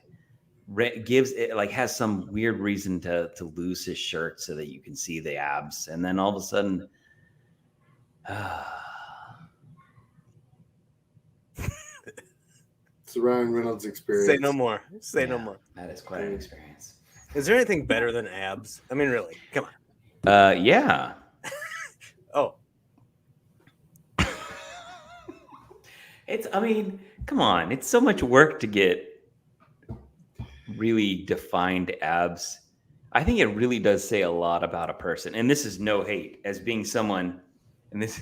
Gives it has some weird reason to lose his shirt so that you can see the abs, and then all of a sudden, it's the Ryan Reynolds experience. Say no more. No more. That is quite an experience. Is there anything better than abs? I mean, really? Come on. Yeah. Oh. Come on. It's so much work to get really defined abs. I think it really does say a lot about a person. And this is no hate as being someone, and this,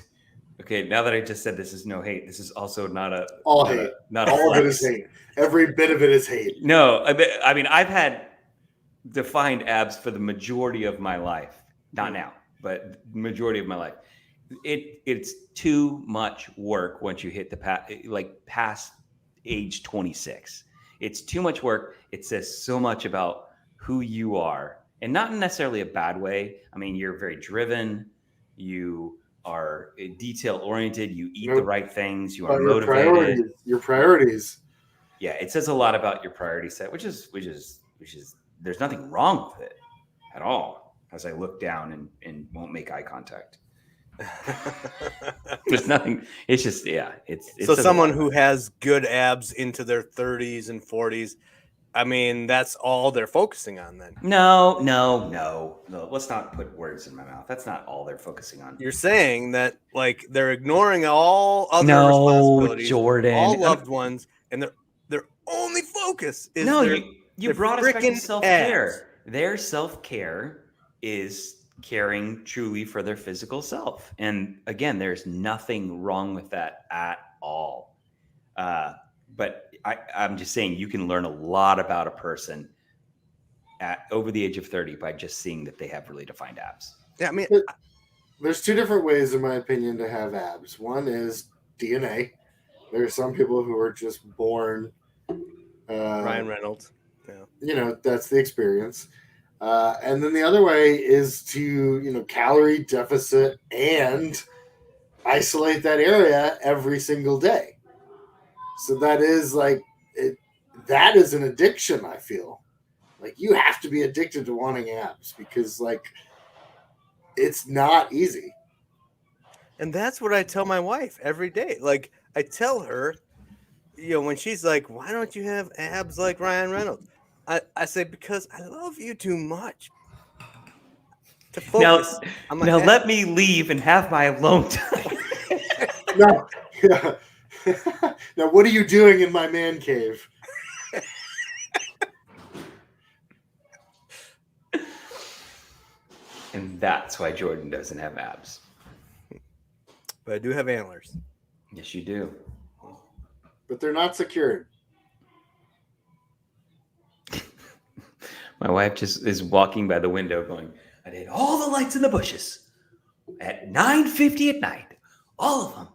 okay, now that I just said this is no hate, this is also not a hate. Not all a flex. of it is hate. Every bit of it is hate. No, I mean, I've had defined abs for the majority of my life. Not now, but majority of my life. It's too much work once you hit past age 26. It's too much work. It says so much about who you are, and not in necessarily a bad way. I mean, you're very driven. You are detail oriented. You eat the right things. You are motivated. Your priorities. Yeah, it says a lot about your priority set, which is there's nothing wrong with it at all. As I look down and won't make eye contact. There's nothing. It's just It's so someone who has good abs into their 30s and 40s. I mean, that's all they're focusing on then. No. Let's not put words in my mouth. That's not all they're focusing on. You're saying that they're ignoring all other responsibilities, Jordan, all loved ones, and their only focus is you brought us back to self-care. Their self-care is caring truly for their physical self. And again, there's nothing wrong with that at all. But I'm just saying you can learn a lot about a person over the age of 30 by just seeing that they have really defined abs. Yeah, I mean, there's 2 different ways, in my opinion, to have abs. One is DNA. There are some people who are just born. Ryan Reynolds. Yeah. That's the experience. And then the other way is to, calorie deficit and isolate that area every single day. So that is that is an addiction, I feel. You have to be addicted to wanting abs because it's not easy. And that's what I tell my wife every day. I tell her when she's like, "Why don't you have abs like Ryan Reynolds?" I say, "Because I love you too much to focus on my now abs." let me leave and have my alone time. No. Yeah. Now, what are you doing in my man cave? And that's why Jordan doesn't have abs. But I do have antlers. Yes, you do. But they're not secured. My wife just is walking by the window going, I did all the lights in the bushes at 9:50 at night. All of them.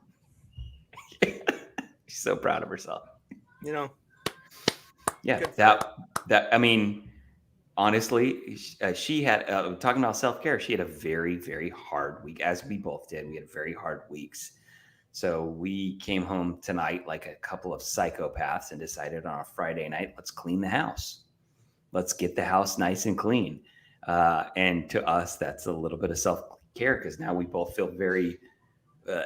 She's so proud of herself. Yeah, I mean, honestly, she had, talking about self-care, she had a very, very hard week, as we both did. We had very hard weeks. So we came home tonight like a couple of psychopaths and decided on a Friday night, let's clean the house. Let's get the house nice and clean. And to us, that's a little bit of self-care because now we both feel very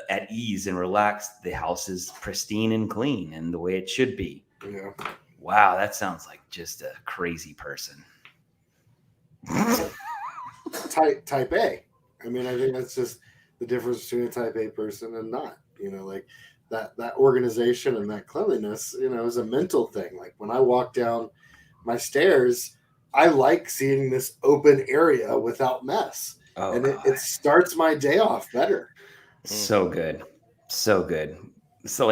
at ease and relaxed. The house is pristine and clean and the way it should be. Yeah. Wow, that sounds like just a crazy person. Type A. I mean, I think that's just the difference between a type A person and not. Like that organization and that cleanliness, is a mental thing. Like when I walk down my stairs, I like seeing this open area without mess. And it starts my day off better. So good. So good. So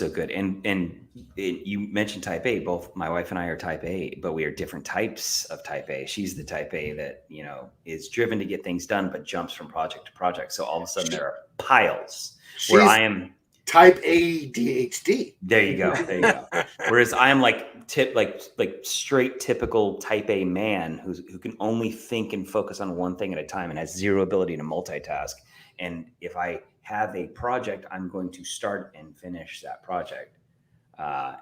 good. And you mentioned type A. Both my wife and I are type A, but we are different types of type A. She's the type A that, is driven to get things done, but jumps from project to project. So all of a sudden there are piles where I am type ADHD. There you go. Whereas I am like straight typical type A man who can only think and focus on one thing at a time and has zero ability to multitask. And if I have a project, I'm going to start and finish that project.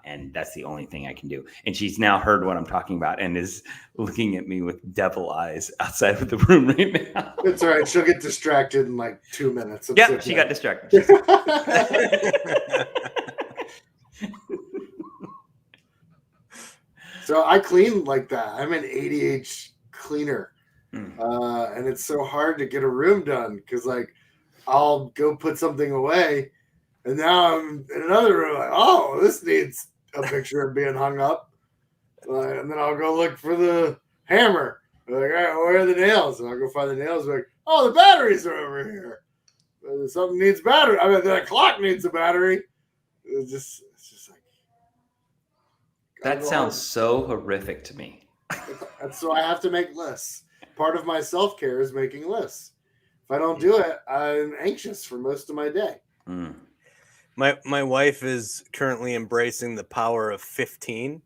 And that's the only thing I can do. And she's now heard what I'm talking about and is looking at me with devil eyes outside of the room right now. It's all right. She'll get distracted in like 2 minutes. Yeah, she got distracted. So I clean like that. I'm an ADH cleaner. And it's so hard to get a room done because like I'll go put something away and now I'm in another room like, oh, this needs a picture of being hung up. And then I'll go look for the hammer. Like, all right, where are the nails? And I'll go find the nails. Like, oh, the batteries are over here. Something needs battery. I mean, that clock needs a battery. It's just like that sounds so horrific to me. And so I have to make lists. Part of my self-care is making lists. If I don't do it, I'm anxious for most of my day. My wife is currently embracing the power of 15.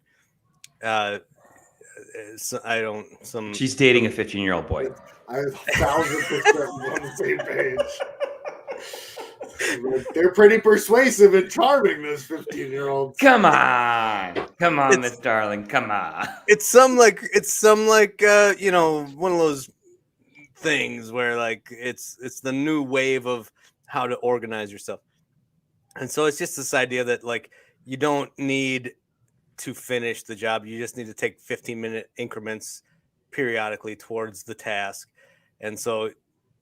She's dating a 15-year-old boy. I'm 1,000% on the same page. They're pretty persuasive and charming, those 15-year-olds. Come on, Miss Darling, come on. It's some like one of those things where like it's the new wave of how to organize yourself. And so it's just this idea that like you don't need to finish the job. You just need to take 15-minute increments periodically towards the task. And so,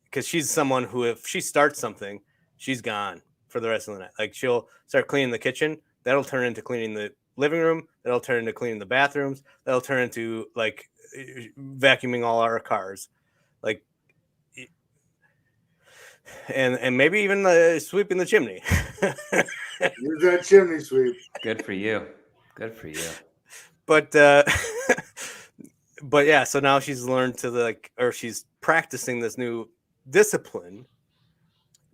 because she's someone who, if she starts something, she's gone for the rest of the night. Like she'll start cleaning the kitchen. That'll turn into cleaning the living room. That'll turn into cleaning the bathrooms. That'll turn into like vacuuming all our cars. Like, and maybe even sweeping the chimney. Use that chimney sweep. Good for you. But yeah, so now she's learned to she's practicing this new discipline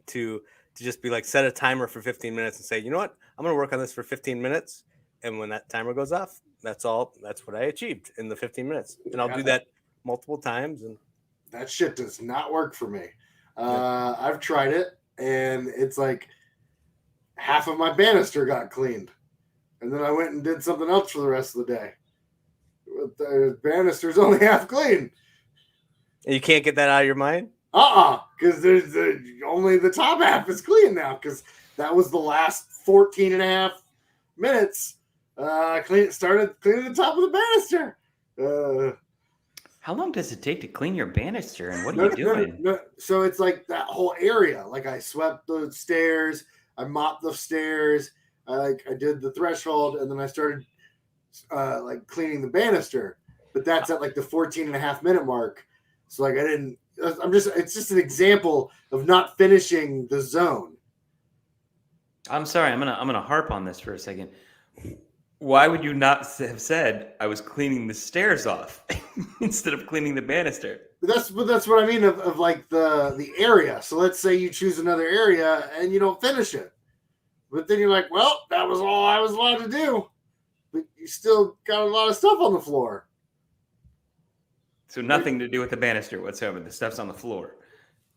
to just be like, set a timer for 15 minutes and say, you know what, I'm going to work on this for 15 minutes. And when that timer goes off, that's what I achieved in the 15 minutes. And I'll do that multiple times. And that shit does not work for me. I've tried it and it's like half of my banister got cleaned. And then I went and did something else for the rest of the day. The banister's only half clean. And you can't get that out of your mind? Because there's only the top half is clean now because that was the last 14 and a half minutes. Started cleaning the top of the banister. How long does it take to clean your banister, and what are you doing? No. So it's like that whole area. Like I swept the stairs, I mopped the stairs, I did the threshold, and then I started like cleaning the banister. But that's at like the 14 and a half minute mark. So like it's just an example of not finishing the zone. I'm sorry. I'm gonna harp on this for a second. Why would you not have said I was cleaning the stairs off instead of cleaning the banister? But that's what I mean of like the area. So let's say you choose another area and you don't finish it, but then you're like, well, that was all I was allowed to do. But you still got a lot of stuff on the floor. So nothing to do with the banister whatsoever. The stuff's on the floor.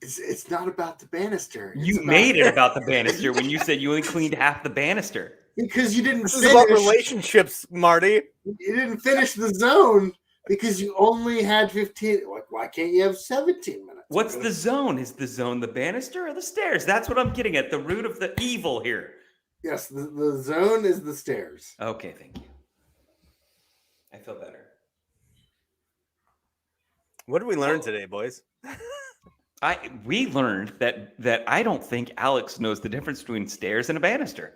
It's not about the banister. You made it about the banister when you said you only cleaned half the banister. Because you didn't This finish. is about relationships, Marty. You didn't finish the zone because you only had 15. Like, why can't you have 17 minutes? What's the zone? Is the zone the banister or the stairs? That's what I'm getting at. The root of the evil here. Yes, the zone is the stairs. Okay, thank you. I feel better. What did we learn today, boys? We learned that I don't think Alex knows the difference between stairs and a banister.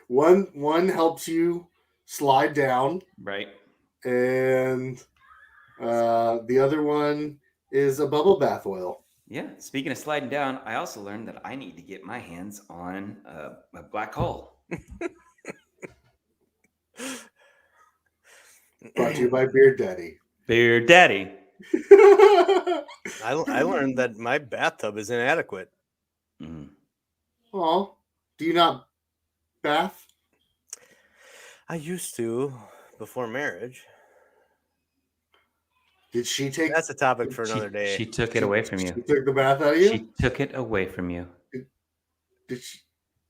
One helps you slide down, Right. and the other one is a bubble bath oil. Yeah. Speaking of sliding down, I also learned that I need to get my hands on a black hole. Brought to you by Beard Daddy. Beard Daddy. I learned that my bathtub is inadequate. Mm. Oh, do you not bath? I used to before marriage. Did she take? That's a topic for another day. She took it away from you. She took the bath out of you. She took it away from you. Did she?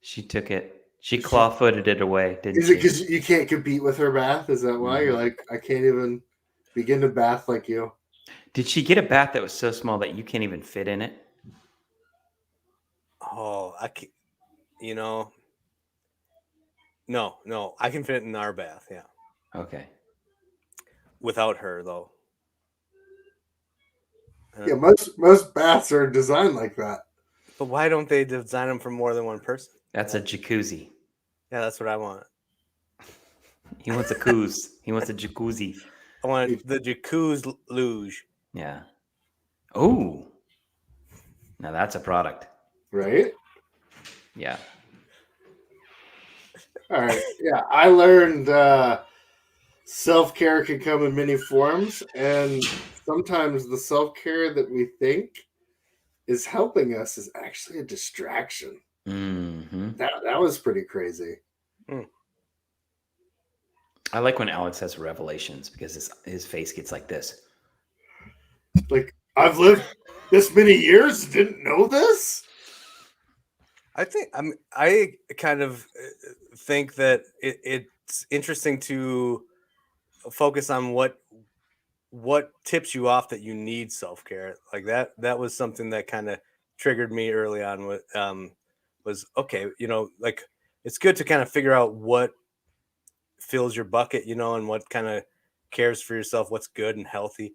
She took it. She claw-footed it away, didn't Is she? it because you can't compete with her bath? Is that why you're like, I can't even begin to bath like you? Did she get a bath that was so small that you can't even fit in it? Oh, I can, no, I can fit in our bath. Yeah, Okay. without her though. Yeah, most baths are designed like that. But why don't they design them for more than one person? That's a jacuzzi. Yeah, that's what I want. He wants a coos. He wants a jacuzzi. I want the jacuzzi luge. Yeah. Oh. Now that's a product. Right? Yeah. All right. Yeah, I learned self-care can come in many forms, and sometimes the self-care that we think is helping us is actually a distraction. Mm-hmm. That was pretty crazy. I like when Alex has revelations because his face gets like this. Like, I've lived this many years, didn't know this? I kind of think that it's interesting to focus on what tips you off that you need self-care. Like that was something that kind of triggered me early on with was okay, like it's good to kind of figure out what fills your bucket, and what kind of cares for yourself, what's good and healthy.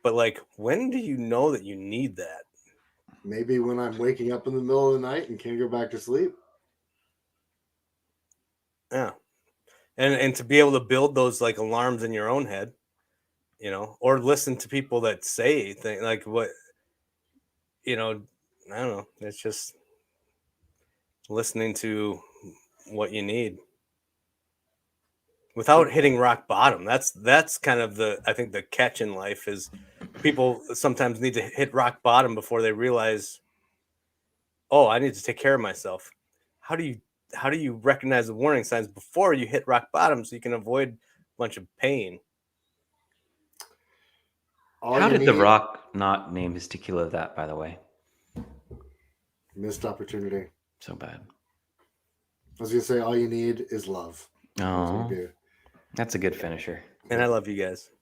But like, when do you know that you need that? Maybe when I'm waking up in the middle of the night and can't go back to sleep. Yeah. And to be able to build those like alarms in your own head, or listen to people that say things like what, I don't know. It's just listening to what you need without hitting rock bottom. That's kind of I think the catch in life is people sometimes need to hit rock bottom before they realize, oh, I need to take care of myself. How do you recognize the warning signs before you hit rock bottom so you can avoid a bunch of pain? How did The Rock not name his tequila that, by the way? Missed opportunity. So bad. I was going to say, all you need is love. Oh, that's a good finisher. And I love you guys.